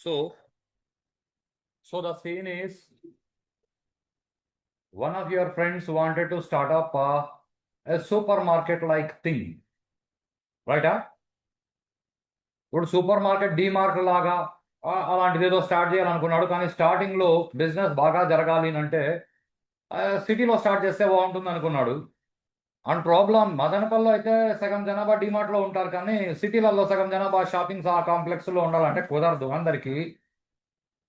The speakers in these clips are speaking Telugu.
So the scene is one of your friends wanted to start up a supermarket like thing, right? ఇప్పుడు సూపర్ మార్కెట్ డీమార్ట్ లాగా అలాంటిది ఏదో స్టార్ట్ చేయాలనుకున్నాడు. కానీ స్టార్టింగ్లో బిజినెస్ బాగా జరగాలి అంటే సిటీలో స్టార్ట్ చేస్తే బాగుంటుంది అనుకున్నాడు. అండ్ ప్రాబ్లం మదనపల్లిలో అయితే సగం జనాభా డీమార్ట్లో ఉంటారు, కానీ సిటీలలో సగం జనాభా షాపింగ్ కాంప్లెక్స్లో ఉండాలంటే కుదరదు అందరికీ.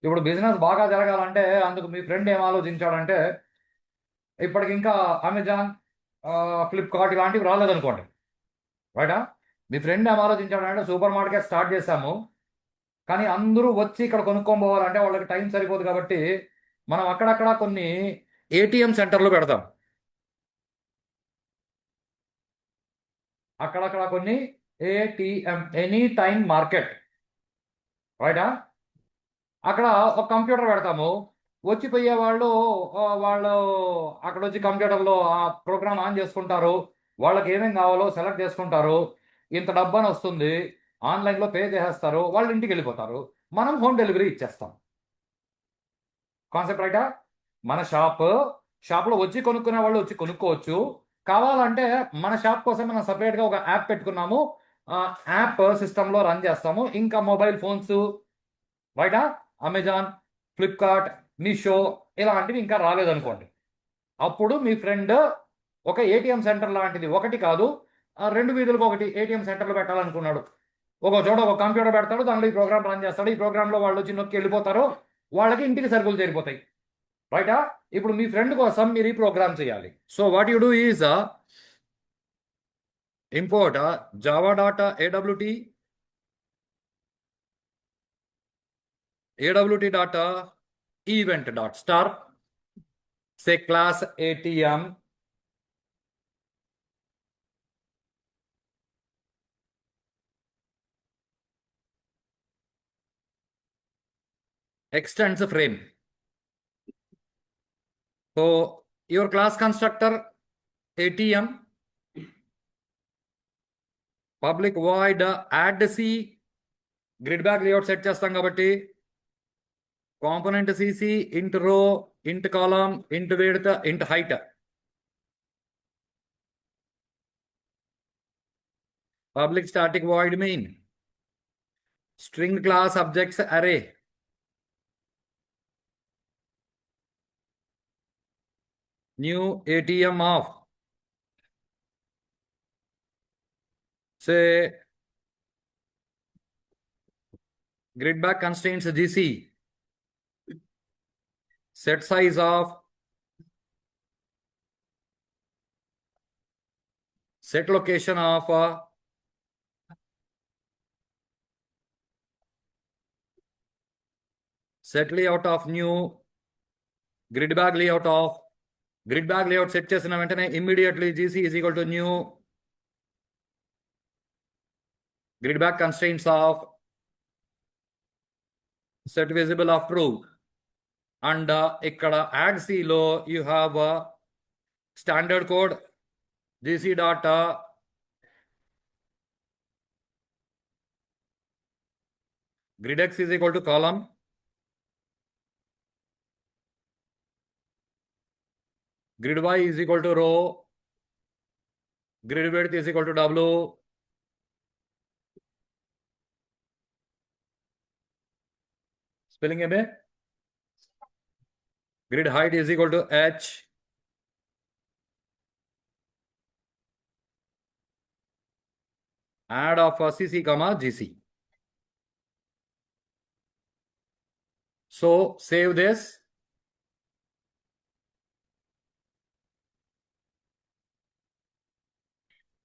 ఇప్పుడు బిజినెస్ బాగా జరగాలంటే అందుకు మీ ఫ్రెండ్ ఏం ఆలోచించాడంటే, ఇప్పటికి ఇంకా అమెజాన్, ఫ్లిప్కార్ట్ ఇలాంటివి రాలేదనుకోండి, రైటా? మీ ఫ్రెండ్ ఏం ఆలోచించాడంటే, సూపర్ మార్కెట్ స్టార్ట్ చేశాము, కానీ అందరూ వచ్చి ఇక్కడ కొనుక్కొని పోవాలంటే వాళ్ళకి టైం సరిపోదు. కాబట్టి మనం అక్కడక్కడ కొన్ని ఏటీఎం సెంటర్లు పెడతాం. అక్కడక్కడ కొన్ని ఏటీఎం, ఎనీ టైం మార్కెట్, రైటా? అక్కడ ఒక కంప్యూటర్ పెడతాము. వచ్చిపోయే వాళ్ళు అక్కడ వచ్చి కంప్యూటర్లో ఆ ప్రోగ్రామ్ ఆన్ చేసుకుంటారు. వాళ్ళకి ఏమేమి కావాలో సెలెక్ట్ చేసుకుంటారు. ఇంత డబ్బు అని వస్తుంది, ఆన్లైన్లో పే చేసేస్తారు, వాళ్ళు ఇంటికి వెళ్ళిపోతారు. మనం హోమ్ డెలివరీ ఇచ్చేస్తాం. కాన్సెప్ట్ రైటా? మన షాప్లో వచ్చి కొనుక్కునే వాళ్ళు వచ్చి కొనుక్కోవచ్చు. కావాలంటే మన షాప్ కోసం మనం సపరేట్గా ఒక యాప్ పెట్టుకున్నాము. యాప్ సిస్టంలో రన్ చేస్తాము. ఇంకా మొబైల్ ఫోన్స్, రైటా, అమెజాన్, ఫ్లిప్కార్ట్, మీషో ఇలాంటివి ఇంకా రాలేదనుకోండి, అప్పుడు మీ ఫ్రెండ్ ఒక ఏటీఎం సెంటర్ లాంటిది ఒకటి కాదు, 2 వీధులకు ఒకటి ఏటీఎం సెంటర్లు పెట్టాలనుకున్నాడు. ఒక చోట ఒక కంప్యూటర్ పెడతాడు, దాంట్లో ఈ ప్రోగ్రామ్ రన్ చేస్తాడు. ఈ ప్రోగ్రాంలో వాళ్ళు వచ్చి నొక్కి వెళ్ళిపోతారు, వాళ్ళకి ఇంటికి సరుకులు చేరిపోతాయి, రైటా? ఇప్పుడు మీ ఫ్రెండ్ కోసం మీరు ఈ ప్రోగ్రామ్ చేయాలి. So what you do is import Java dot AWT data event dot star, say class ATM, extends the frame. So your class constructor ATM public void add C grid bag layout set చేస్తాం కాబట్టి component CC int row int column int width int height. Public static void main string class objects array. New ATM of, say, grid bag constraints GC, set size of, set location of, set layout of new grid bag layout of, grid bag layout set చేసిన వెంటనే immediately GC is equal to new grid bag constraints of set visible of true. And ఇక్కడ add C లో you have standard code GC dot grid X is equal to column, grid Y is equal to row, grid width is equal to W, spelling a bit, grid height is equal to H, add of CC comma GC. So save this.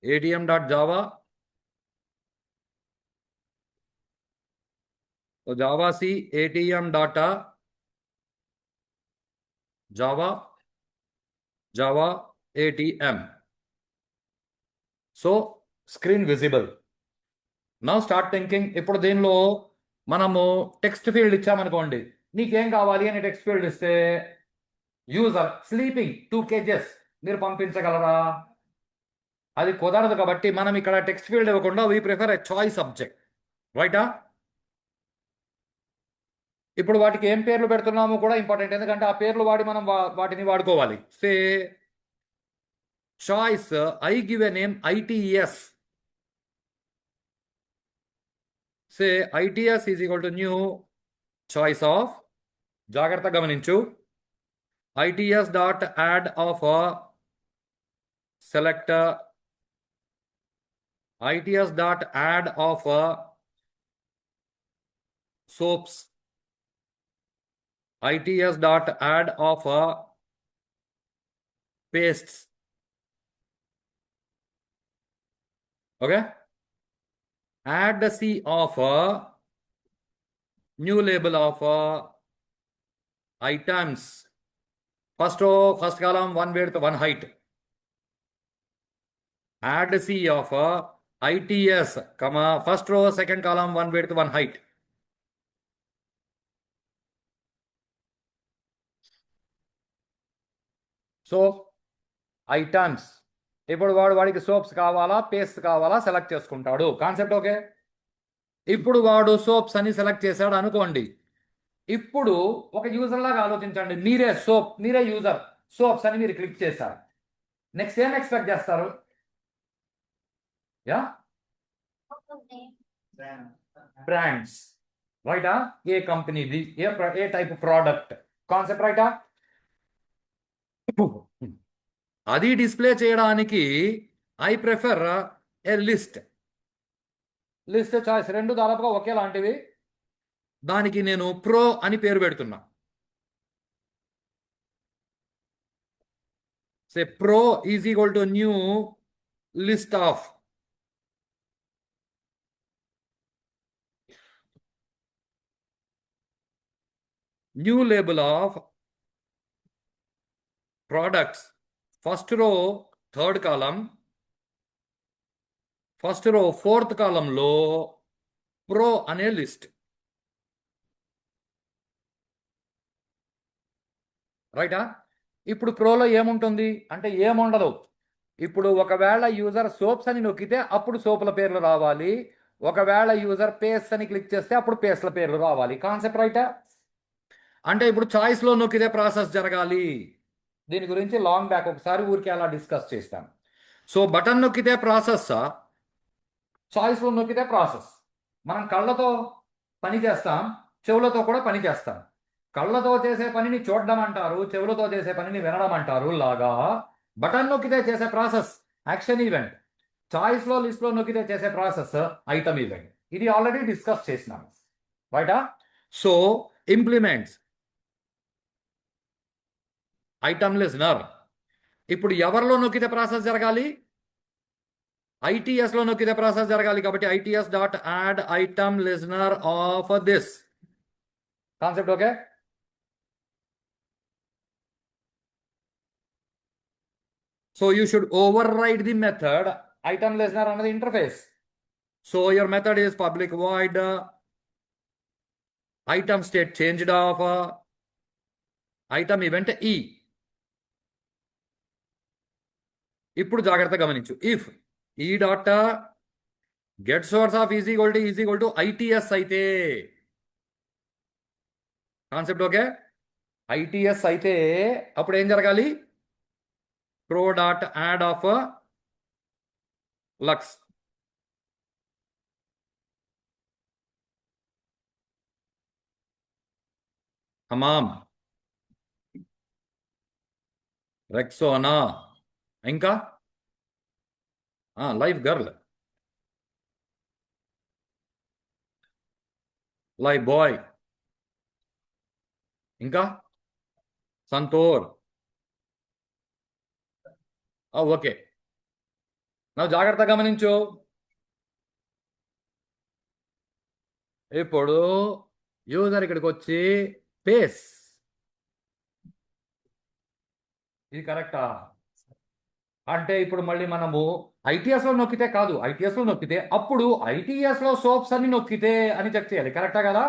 ATM.java. So Java C ATM data Java ATM. So screen visible. Now start thinking. ఇప్పుడు దీనిలో మనము టెక్స్ట్ ఫీల్డ్ ఇచ్చామనుకోండి, నీకేం కావాలి అని టెక్స్ట్ ఫీల్డ్ ఇస్తే యూజర్ స్లీపింగ్ 2 kgs మీరు పంపించగలరా? అది కుదరదు. కాబట్టి మనం ఇక్కడ టెక్స్ట్ ఫీల్డ్ ఇవ్వకుండా we prefer a choice subject, రైటా? ఇప్పుడు వాటికి ఏం పేర్లు పెడుతున్నామో కూడా ఇంపార్టెంట్, ఎందుకంటే ఆ పేర్లు వాడి మనం వాటిని వాడుకోవాలి. Say choice, I give a name ITS. Say ITS is equal to new choice of, జాగ్రత్త గమనించు, ITS dot add of select ITS dot add of soaps, ITS dot add of pastes. Okay, add the C of new label of items. First column, one width, one height. Add C of ITS, comma, first row, second column, one width, one height. So items, ఇప్పుడు వాడికి సోప్స్ కావాలా పేస్ట్ కావాలా సెలెక్ట్ చేసుకుంటాడు. Concept okay. ఇప్పుడు వాడు సోప్స్ అని సెలెక్ట్ చేశాడు అనుకోండి. ఇప్పుడు ఒక యూజర్ లాగా ఆలోచించండి, మీరే యూజర్, సోప్స్ అని మీరు క్లిక్ చేశారు. నెక్స్ట్ ఏం ఎక్స్పెక్ట్ చేస్తారు? యా, బ్రాండ్స్, రైటా? ఏ కంపెనీది, ఏ టైప్ ప్రోడక్ట్, కాన్సెప్ట్ రైటా? అది డిస్ప్లే చేయడానికి I prefer a list choice, రెండు దాదాపుగా ఒకేలాంటివి. దానికి నేను ప్రో అని పేరు పెడుతున్నా. Say pro is equal to new list of, new label of products, first row third column, first row fourth column లో pro అనే లిస్ట్, రైటా? ఇప్పుడు ప్రోలో ఏముంటుంది అంటే ఏముండదు. ఇప్పుడు ఒకవేళ యూజర్ సోప్స్ అని నొక్కితే అప్పుడు సోపుల పేర్లు రావాలి, ఒకవేళ యూజర్ పేస్ట్ అని క్లిక్ చేస్తే అప్పుడు పేస్ట్ల పేర్లు రావాలి. కాన్సెప్ట్ రైటా? అంటే ఇప్పుడు చాయిస్లో నొక్కితే ప్రాసెస్ జరగాలి. దీని గురించి లాంగ్ బ్యాక్ ఒకసారి ఊరికే అలా డిస్కస్ చేస్తాను. సో బటన్ నొక్కితే ప్రాసెస్, చాయిస్లో నొక్కితే ప్రాసెస్. మనం కళ్ళతో పని చేస్తాం, చెవులతో కూడా పని చేస్తాం. కళ్ళతో చేసే పనిని చూడడం అంటారు, చెవులతో చేసే పనిని వినడం అంటారు. లాగా బటన్ నొక్కితే చేసే ప్రాసెస్ యాక్షన్ ఈవెంట్, చాయిస్లో లిస్ట్లో నొక్కితే చేసే ప్రాసెస్ ఐటమ్ ఈవెంట్. ఇది ఆల్రెడీ డిస్కస్ చేసినాము, రైటా? So implements item listener. ఇప్పుడు ఎవరిలో నొక్కితే ప్రాసెస్ జరగాలి? ITS లో నొక్కితే ప్రాసెస్ జరగాలి. కాబట్టి ITS dot add item listener of this. Concept okay. So you should override the method item listener అన్నది interface. So your method is public void item state changed of item event E. ఇప్పుడు జాగ్రత్త గమనించు, if e dot get source of is equal to ITS అయితే, కాన్సెప్ట్ ఓకే, ITS అయితే అప్పుడు ఏం జరగాలి? Pro dot add of Lux, Hamam, Rexona, ఇంకా లైఫ్ గర్ల్, లైఫ్ బాయ్, ఇంకా సంతూర్. ఓకే, నా జాగ్రత్త గమనించు. ఇప్పుడు యూజర్ ఇక్కడికి వచ్చి పేస్, ఇది కరెక్టా? అంటే ఇప్పుడు మళ్ళీ మనము ITS లో నొక్కితే కాదు, ITS లో నొక్కితే అప్పుడు ITS లో సోప్స్ అని నొక్కితే అని చెక్ చేయాలి. కరెక్టా కదా?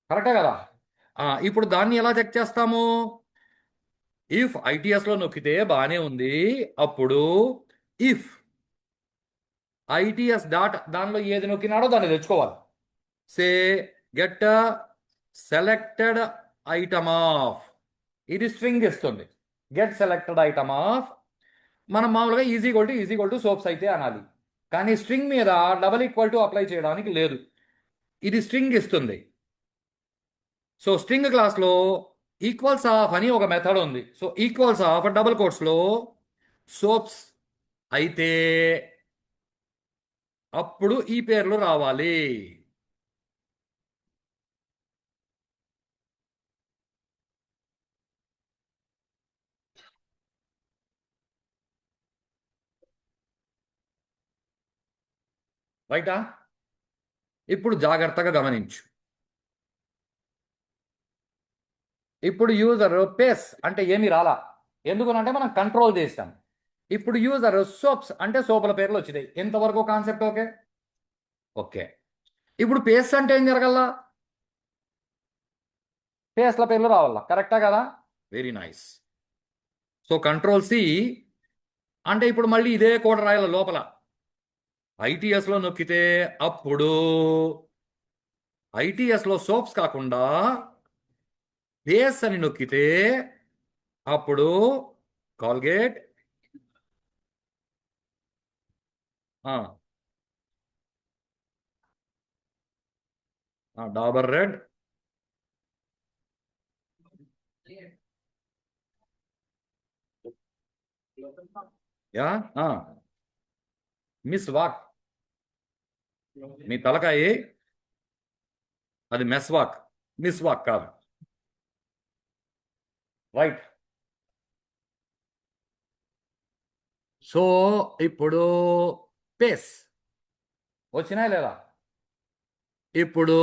కరెక్టా కదా? ఇప్పుడు దాన్ని ఎలా చెక్ చేస్తాము? ఇఫ్ ITS లో నొక్కితే బాగానే ఉంది, అప్పుడు ఇఫ్ ITS డాట్ దానిలో ఏది నొక్కినాడో దాన్ని తెచ్చుకోవాలి. Say get selected item of, ఇది స్ట్రింగ్ ఇస్తుంది. గెట్ సెలెక్టెడ్ ఐటమ్ ఆఫ్, మనం మామూలుగా ఈజీ టు సోప్స్ అయితే అనాలి, కానీ స్ట్రింగ్ మీద డబల్ ఈక్వల్ టు అప్లై చేయడానికి లేదు, ఇది స్ట్రింగ్ ఇస్తుంది. సో స్ట్రింగ్ క్లాస్లో ఈక్వల్స్ ఆఫ్ అని ఒక మెథడ్ ఉంది. సో ఈక్వల్స్ ఆఫ్ డబుల్ కోట్స్లో సోప్స్ అయితే అప్పుడు ఈ పేర్లు రావాలి. రైటా? ఇప్పుడు జాగ్రత్తగా గమనించు. ఇప్పుడు యూజర్ పేస్ అంటే ఏమి రాలా, ఎందుకనంటే మనం కంట్రోల్ చేస్తాం. ఇప్పుడు యూజర్ సోప్స్ అంటే సోపుల పేర్లు వచ్చినాయి. ఇంతవరకు కాన్సెప్ట్ ఓకే? ఓకే. ఇప్పుడు పేస్ అంటే ఏం జరగల్లా? పేస్ల పేర్లు రావాలా, కరెక్టా కదా? Very nice. So control C అంటే ఇప్పుడు మళ్ళీ ఇదే కోడ్ రాయాల లోపల. ఐటీఎస్లో నొక్కితే అప్పుడు ఐటీఎస్లో సోప్స్ కాకుండా పేస్ అని నొక్కితే అప్పుడు Colgate, Dabur red, yeah, Miswak, మీ తలకాయ అది మెస్ వాక్, మిస్ వాక్ కాదు. రైట్. సో ఇప్పుడు పేస్ వచ్చినాయి లేదా? ఇప్పుడు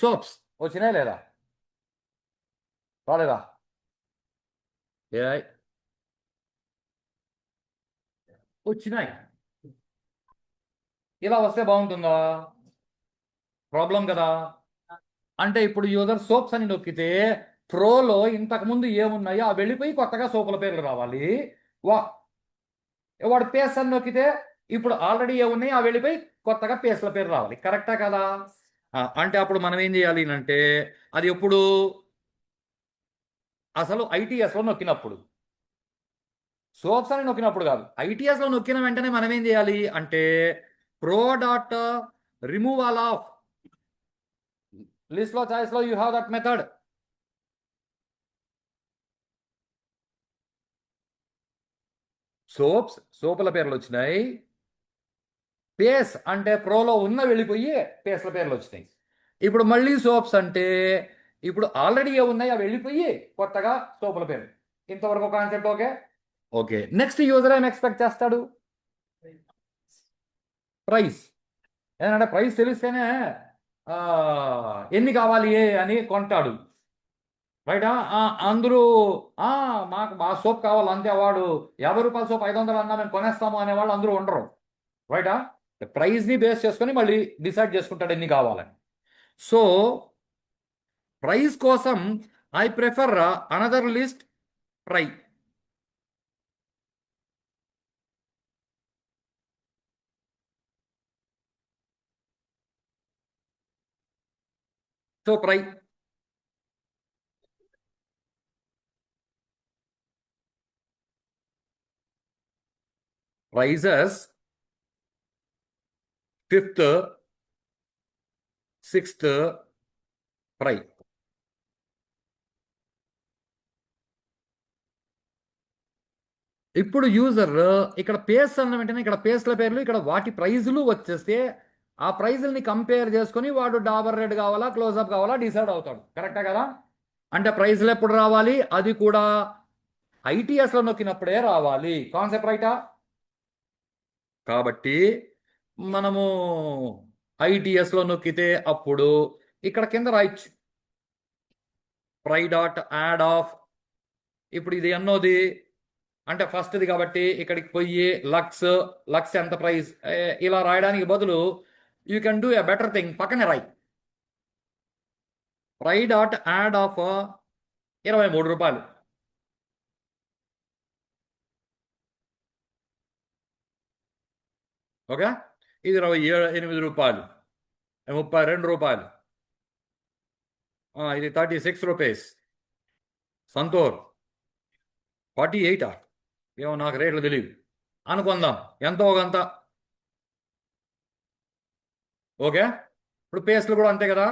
సోప్స్ వచ్చినాయి లేదా? రాలేదా? వచ్చినాయి. ఇలా వస్తే బాగుంటుందా? ప్రాబ్లం కదా. అంటే ఇప్పుడు యూజర్ సోప్స్ అని నొక్కితే ప్రోలో ఇంతకుముందు ఏమున్నాయో ఆ వెళ్ళిపోయి కొత్తగా సోపుల పేర్లు రావాలి. వాడు పేస్ అని నొక్కితే ఇప్పుడు ఆల్రెడీ ఏమున్నాయి ఆ వెళ్ళిపోయి కొత్తగా పేస్ల పేరు రావాలి, కరెక్టా కదా? అంటే అప్పుడు మనం ఏం చేయాలి అంటే అది ఎప్పుడు అసలు ఐటీఎస్లో నొక్కినప్పుడు, సోప్స్ అని నొక్కినప్పుడు కాదు. ఐటీఎస్లో నొక్కిన వెంటనే మనం ఏం చేయాలి అంటే ప్రో డాట్ రిమూవల్ ఆఫ్ లిస్ట్లో చాయిస్లో you have that method. Soaps సోపుల పేర్లు వచ్చినాయి, పేస్ అంటే ప్రోలో ఉన్న వెళ్ళిపోయి పేస్ల పేర్లు వచ్చినాయి. ఇప్పుడు మళ్ళీ సోప్స్ అంటే ఇప్పుడు ఆల్రెడీ ఏమున్నాయి అవి వెళ్ళిపోయి కొత్తగా సోపుల పేరు. ఇంతవరకు concept okay? Okay. Next user ఏం ఎక్స్పెక్ట్ చేస్తాడు? ప్రైస్. ఏంటంటే ప్రైస్ తెలిస్తేనే ఎన్ని కావాలి అని కొంటాడు. రైటా? అందరూ మాకు మా సోప్ కావాలి అంతే, వాడు 50 రూపాయల సోప్ 500 అన్నా మేము కొనేస్తాము అనేవాళ్ళు అందరూ ఉండరు. రైటా? ప్రైస్ని బేస్ చేసుకొని మళ్ళీ డిసైడ్ చేసుకుంటాడు ఎన్ని కావాలని. సో ప్రైస్ కోసం I prefer another list try. So prices 5th 6th try. ఇప్పుడు యూజర్ ఇక్కడ పేస్ అన్న వెంటనే ఇక్కడ పేస్ల పేర్లు ఇక్కడ వాటి ప్రైజులు వచ్చేస్తే ఆ ప్రైజుల్ని కంపేర్ చేసుకొని వాడు డాబర్ రెడ్ కావాలా క్లోజ్అప్ కావాలా డిసైడ్ అవుతాడు, కరెక్టా కదా? అంటే ప్రైజులు ఎప్పుడు రావాలి? అది కూడా ఐటీఎస్లో నొక్కినప్పుడే రావాలి. కాన్సెప్ట్ రైటా? కాబట్టి మనము ఐటీఎస్లో నొక్కితే అప్పుడు ఇక్కడ కింద రాయొచ్చు ప్రై డాట్ యాడ్ ఆఫ్. ఇప్పుడు ఇది ఎన్నోది అంటే ఫస్ట్ది కాబట్టి ఇక్కడికి పోయి లక్స్, లక్స్ ఎంత ప్రైస్ ఇలా రాయడానికి బదులు you can do a better thing, పక్కనే రాయి ప్రై డాట్ యాడ్ ఆఫ్ 23 రూపాయలు. ఓకే, ఇది 28 రూపాయలు, 32 రూపాయలు, ఇది 36 రూపీస్. సంతూర్ 48. ఏమో నాకు రేట్లు తెలియదు, అనుకుందాం ఎంతో కొంత. ఓకే, ఇప్పుడు పేస్ట్లు కూడా అంతే కదా.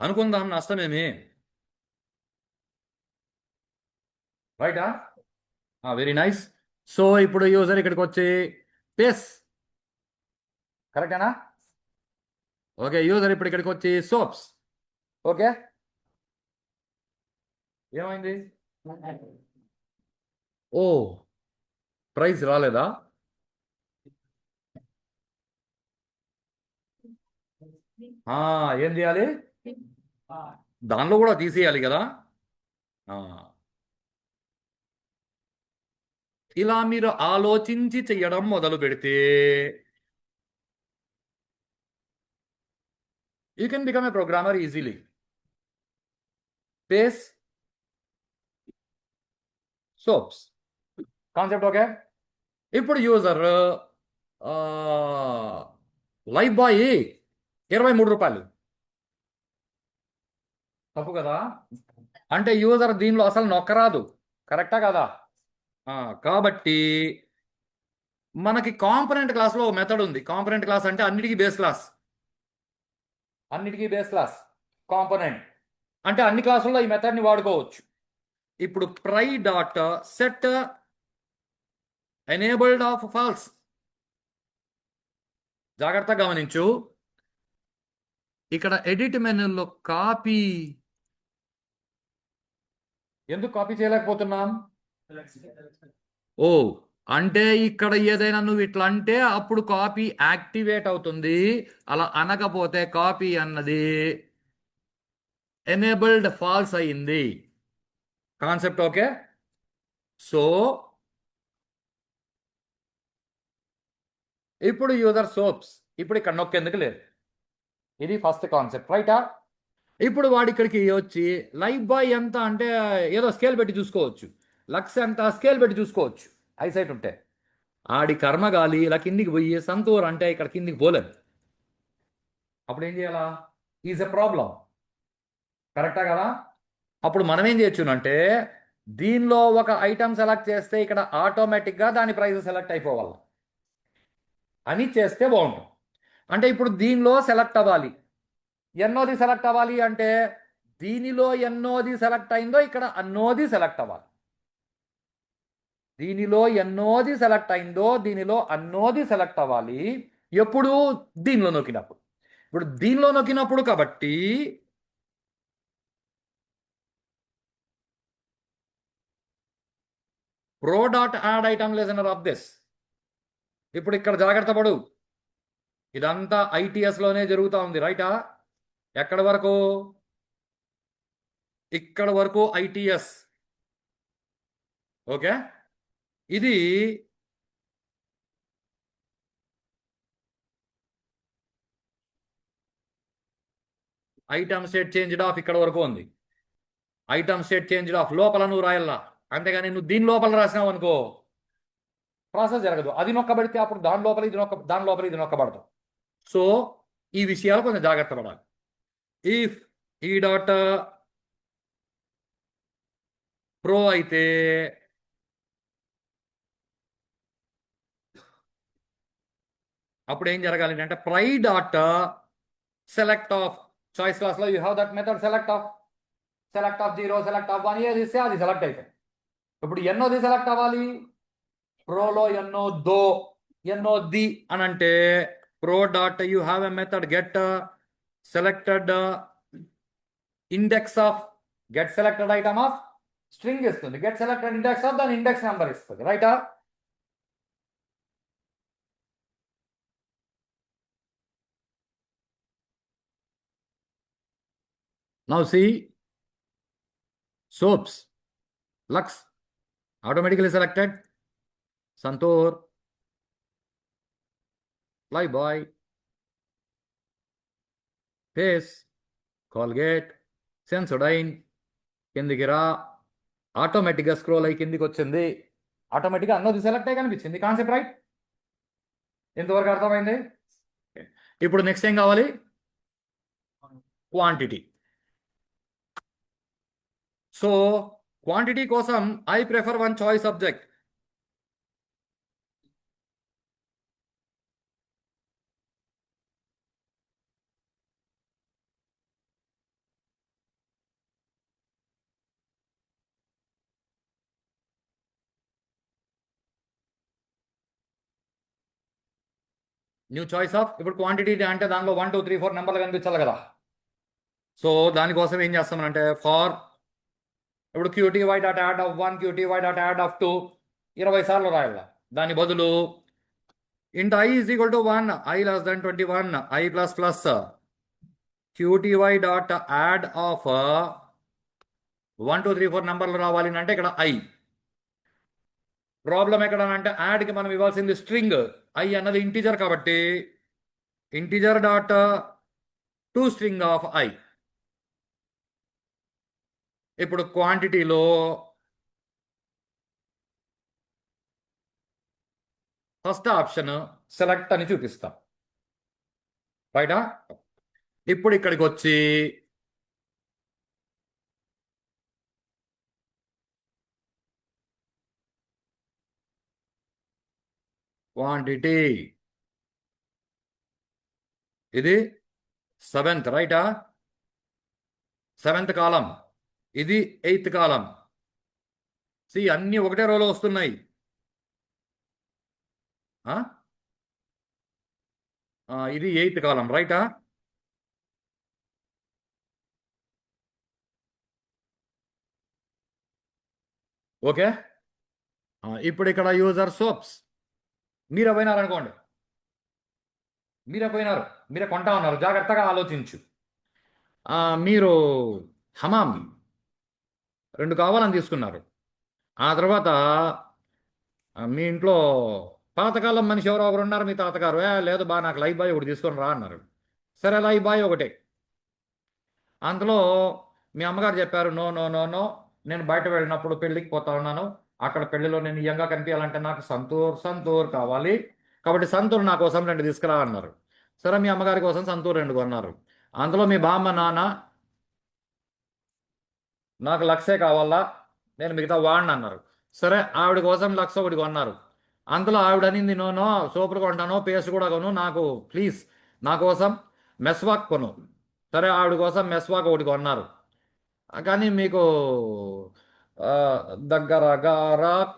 అనుకుందాం, నష్టమేమి. రైటా? Very nice. సో ఇప్పుడు యూజర్ ఇక్కడికి వచ్చి పేస్, కరెక్టేనా? ఓకే, యూజర్ ఇప్పుడు ఇక్కడికి వచ్చి సోప్స్. ఓకే, ఏమైంది? ఓ, ప్రైస్ రాలేదా? ఏం చేయాలి? దానిలో కూడా తీసేయాలి కదా. ఆ, ఇలా మీరు ఆలోచించి చెయ్యడం మొదలు పెడితే you can become a programmer easily. Paste soaps concept okay. ఇప్పుడు యూజర్ లైఫ్ బాయ్ 23 రూపాయలు. తప్పు కదా? అంటే యూజర్ దీనిలో అసలు నొక్కరాదు, కరెక్టా కదా? కాబట్టి మనకి కాంపొనెంట్ క్లాస్లో ఒక మెథడ్ ఉంది. కాంపొనెంట్ క్లాస్ అంటే అన్నిటికీ బేస్ క్లాస్. అన్నిటికీ బేస్ క్లాస్ కాంపొనెంట్ అంటే అన్ని క్లాసుల్లో ఈ మెథడ్ని వాడుకోవచ్చు. ఇప్పుడు ప్రై dot set enabled of false. జాగ్రత్తగా గమనించు, ఇక్కడ ఎడిట్ మెనూలో కాపీ. ఎందుకు కాపీ చేయలేకపోతున్నాం? ఓ, అంటే ఇక్కడ ఏదైనా నువ్వు ఇట్లా అంటే అప్పుడు కాపీ యాక్టివేట్ అవుతుంది. అలా అనకపోతే కాపీ అన్నది ఎనేబుల్డ్ ఫాల్స్ అయింది. Concept okay. సో ఇప్పుడు యూజర్ సోప్స్ ఇప్పుడు ఇక్కడ నొక్కేందుకు లేదు. ఇది ఫస్ట్ కాన్సెప్ట్, రైటా? ఇప్పుడు వాడి ఇక్కడికి వచ్చి లైఫ్ బాయ్ ఎంత అంటే ఏదో స్కేల్ పెట్టి చూసుకోవచ్చు. లక్స్ ఎంత స్కేల్ పెట్టి చూసుకోవచ్చు ఐసైట్ ఉంటే. ఆడి కర్మగాలి ఇలా కిందికి పోయి సంతూర్ అంటే ఇక్కడ కిందికి పోలేదు. అప్పుడు ఏం చేయాలా? ఈజ్ ఎ ప్రాబ్లం, కరెక్టా కదా? అప్పుడు మనం ఏం చేయొచ్చునంటే దీనిలో ఒక ఐటమ్ సెలెక్ట్ చేస్తే ఇక్కడ ఆటోమేటిక్గా దాని ప్రైస్ సెలెక్ట్ అయిపోవాలి అని చేస్తే బాగుంటుంది. అంటే ఇప్పుడు దీనిలో సెలెక్ట్ అవ్వాలి, ఎన్నోది సెలెక్ట్ అవ్వాలి అంటే దీనిలో ఎన్నోది సెలెక్ట్ అయిందో ఇక్కడ అన్నోది సెలెక్ట్ అవ్వాలి. దీనిలో ఎన్నోది సెలెక్ట్ అయిందో దీనిలో అన్నోది సెలెక్ట్ అవ్వాలి. ఎప్పుడు? దీనిలో నొక్కినప్పుడు. ఇప్పుడు దీనిలో నొక్కినప్పుడు కాబట్టి pro dot add item listener of this. ఇప్పుడు ఇక్కడ జాగ్రత్త పడు, ఇదంతా ఐటీఎస్లోనే జరుగుతూ ఉంది, రైటా? ఎక్కడి వరకు? ఇక్కడ వరకు ఐటీఎస్. ఓకే, ఇది ఐటమ్ స్టేట్ చేంజ్డ్ ఆఫ్ ఇక్కడ వరకు ఉంది. ఐటమ్ స్టేట్ చేంజ్డ్ ఆఫ్ లోపల నువ్వు రాయల్లా, అంతేగాని నువ్వు దీని లోపల రాసినావు అనుకో ప్రాసెస్ జరగదు. అది నొక్కబడితే అప్పుడు దాని లోపల ఇది దాని లోపల ఇది నొక్కబడతాం. సో ఈ విషయాలు కొంచెం జాగ్రత్త పడాలి. ఇఫ్ ఈ డాట్ ప్రో అయితే అప్పుడు ఏం జరగాలి అంటే ప్రై డాట్ సెలెక్ట్ ఆఫ్ చాయిస్ క్లాస్లో you have that method select of 0, select of 1 ఏది ఇస్తే అది సెలెక్ట్ అవుతుంది. ఇప్పుడు ఎన్నోది సెలెక్ట్ అవ్వాలి? ప్రోలో ఎన్నో ది అని అంటే pro dot you have a method get selected index of get selected item of string ఇస్తుంది. గెట్ సెలెక్టెడ్ ఇండెక్స్ ఆఫ్ దాని ఇండెక్స్ నెంబర్ ఇస్తుంది, రైటా? Now see soaps, Lux, automatically selected. Santoor, Flyboy, Pace, Colgate, Sensodyne, కిందికి రా, ఆటోమేటిక్గా స్క్రోల్ అయ్యి కిందికి వచ్చింది, ఆటోమేటిక్గా అన్నది సెలెక్ట్ అయ్యి కనిపించింది. Concept right? ఎంతవరకు అర్థమైంది? ఇప్పుడు నెక్స్ట్ ఏం కావాలి? క్వాంటిటీ. సో క్వాంటిటీ కోసం I prefer one choice subject. New choice of. ఇప్పుడు క్వాంటిటీ అంటే దానిలో 1 2 3 4 నెంబర్లు కనిపించాలి కదా. సో దానికోసం ఏం చేస్తామనంటే ఫార్ ఇప్పుడు QTY dot add of 1 QTY dot add of 2 20 సార్లు రాయాల. దాని బదులు ఇంట్ I is equal to 1 I less than 21 I plus plus QTY dot add of 1 2 3 4 నెంబర్లు రావాలి అంటే ఇక్కడ I. ప్రాబ్లం ఎక్కడ అంటే యాడ్కి మనం ఇవ్వాల్సింది స్ట్రింగ్. I అన్నది ఇంటీజర్ కాబట్టి integer dot to string of I. ఇప్పుడు క్వాంటిటీలో ఫస్ట్ ఆప్షన్ సెలెక్ట్ అని చూపిస్తాం రైటా. ఇప్పుడు ఇక్కడికి వచ్చి క్వాంటిటీ ఇది 7th రైటా, 7th కాలం, ఇది 8th కాలం. సి అన్ని ఒకటే రోలో వస్తున్నాయి. ఇది 8th కాలం రైటా. ఓకే. ఇప్పుడు ఇక్కడ యూజర్ సోప్స్ మీరే పోయినారనుకోండి, మీరే కొంటా ఉన్నారు, జాగ్రత్తగా ఆలోచించు. మీరు హమామ్ 2 కావాలని తీసుకున్నారు. ఆ తర్వాత మీ ఇంట్లో పాతకాలం మనిషి ఎవరో ఒకరు ఉన్నారు, మీ తాతగారు, లేదు బా నాకు లైఫ్ బాయ్ ఒకటి తీసుకొని రా అన్నారు. సరే లైఫ్ బాయ్ ఒకటే. అందులో మీ అమ్మగారు చెప్పారు నో నో నో నో, నేను బయట వెళ్ళినప్పుడు పెళ్ళికి పోతా ఉన్నాను, అక్కడ పెళ్లిలో నేను నిజంగా కనిపించాలంటే నాకు సంతూర్ కావాలి, కాబట్టి సంతూర్ నా కోసం 2 తీసుకురా అన్నారు. సరే మీ అమ్మగారి కోసం సంతూర్ 2 కొన్నారు. అందులో మీ బామ్మ నాన్న నాకు లక్షే కావాలా, నేను మిగతా వాడిని అన్నారు. సరే ఆవిడ కోసం 1,00,000 కొన్నారు. అందులో ఆవిడ అనింది నో సూపర్ కొంటాను, పేస్ట్ కూడా కొను, నాకు ప్లీజ్ నా కోసం మెస్వాక్ కొను. సరే ఆవిడ కోసం మెస్వాక్ ఒకటి కొన్నారు. కానీ మీకు దగ్గర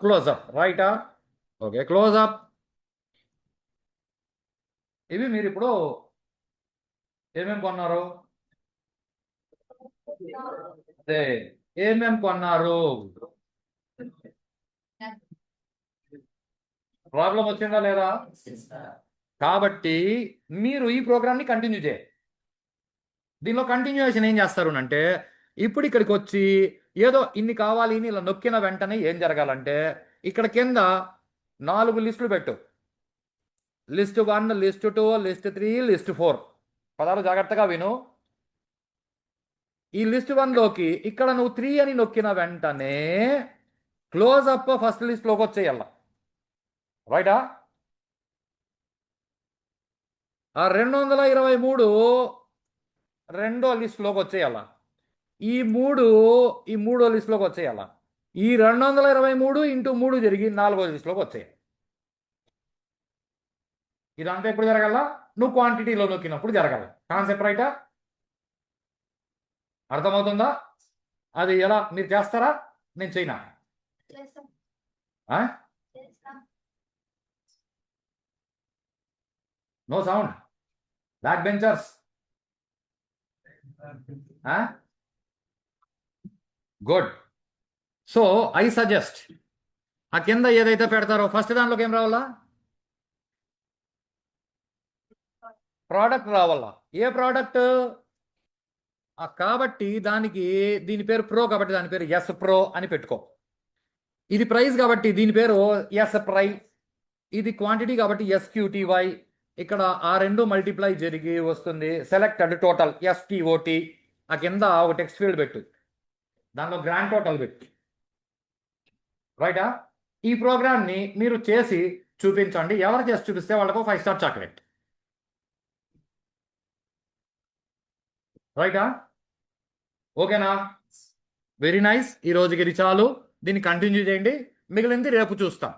క్లోజప్ రైటా. Okay Closeup. ఇవి మీరు ఇప్పుడు ఏమేమి కొన్నారు? అదే ఏమేమి కొన్నారు? ప్రాబ్లం వచ్చిందా లేదా? కాబట్టి మీరు ఈ ప్రోగ్రామ్ని కంటిన్యూ చేయాలి. దీనిలో కంటిన్యూషన్ ఏం చేస్తారు అంటే ఇప్పుడు ఇక్కడికి వచ్చి ఏదో ఇన్ని కావాలి అని ఇలా నొక్కిన వెంటనే ఏం జరగాలంటే ఇక్కడ కింద 4 లిస్టులు పెట్టు. List 1, list 2, list 3, list 4. పదాలు జాగ్రత్తగా విను. ఈ లిస్ట్ 1లోకి ఇక్కడ నువ్వు 3 అని నొక్కిన వెంటనే క్లోజ్ అప్ ఫస్ట్ లిస్ట్లోకి వచ్చేయాల రైటా. 223 రెండో లిస్టులోకి వచ్చేయాల. ఈ మూడో లిస్టులోకి వచ్చేయాల. ఈ 223 ఇంటూ 3 జరిగి 4వ లిస్టులోకి వచ్చేయాలి. ఇదంతా ఎప్పుడు జరగాల? నువ్వు క్వాంటిటీలో నొక్కినప్పుడు జరగాలి. కాన్సెప్ట్ రైటా? అర్థమవుతుందా? అది ఎలా మీరు చేస్తారా? నేను చేయనా? No sound. Back benchers good. So I suggest ఆ కింద ఏదైతే పెడతారో ఫస్ట్ దాంట్లోకి ఏం రావాలా? ప్రోడక్ట్ రావాలా. ఏ ప్రోడక్ట్? కాబట్టి దీని పేరు ప్రో కాబట్టి దాని పేరు ఎస్ ప్రో అని పెట్టుకో. ఇది ప్రైస్ కాబట్టి దీని పేరు ఎస్ ప్రై. ఇది క్వాంటిటీ కాబట్టి SQTY. ఇక్కడ ఆ 2 మల్టిప్లై జరిగి వస్తుంది సెలెక్టెడ్ టోటల్ STOT. ఆ కింద ఒక టెక్స్ట్ ఫీల్డ్ పెట్టు, దానిలో గ్రాండ్ టోటల్ పెట్టు. రైటా? ఈ ప్రోగ్రామ్ని మీరు చేసి చూపించండి. ఎవరు చేసి చూపిస్తే వాళ్ళకు 5 స్టార్ చాక్లెట్. రైటా? ఓకేనా? Very nice. ఈ రోజుకి ఇది చాలు. దీన్ని కంటిన్యూ చేయండి. మిగిలింది రేపు చూస్తాం.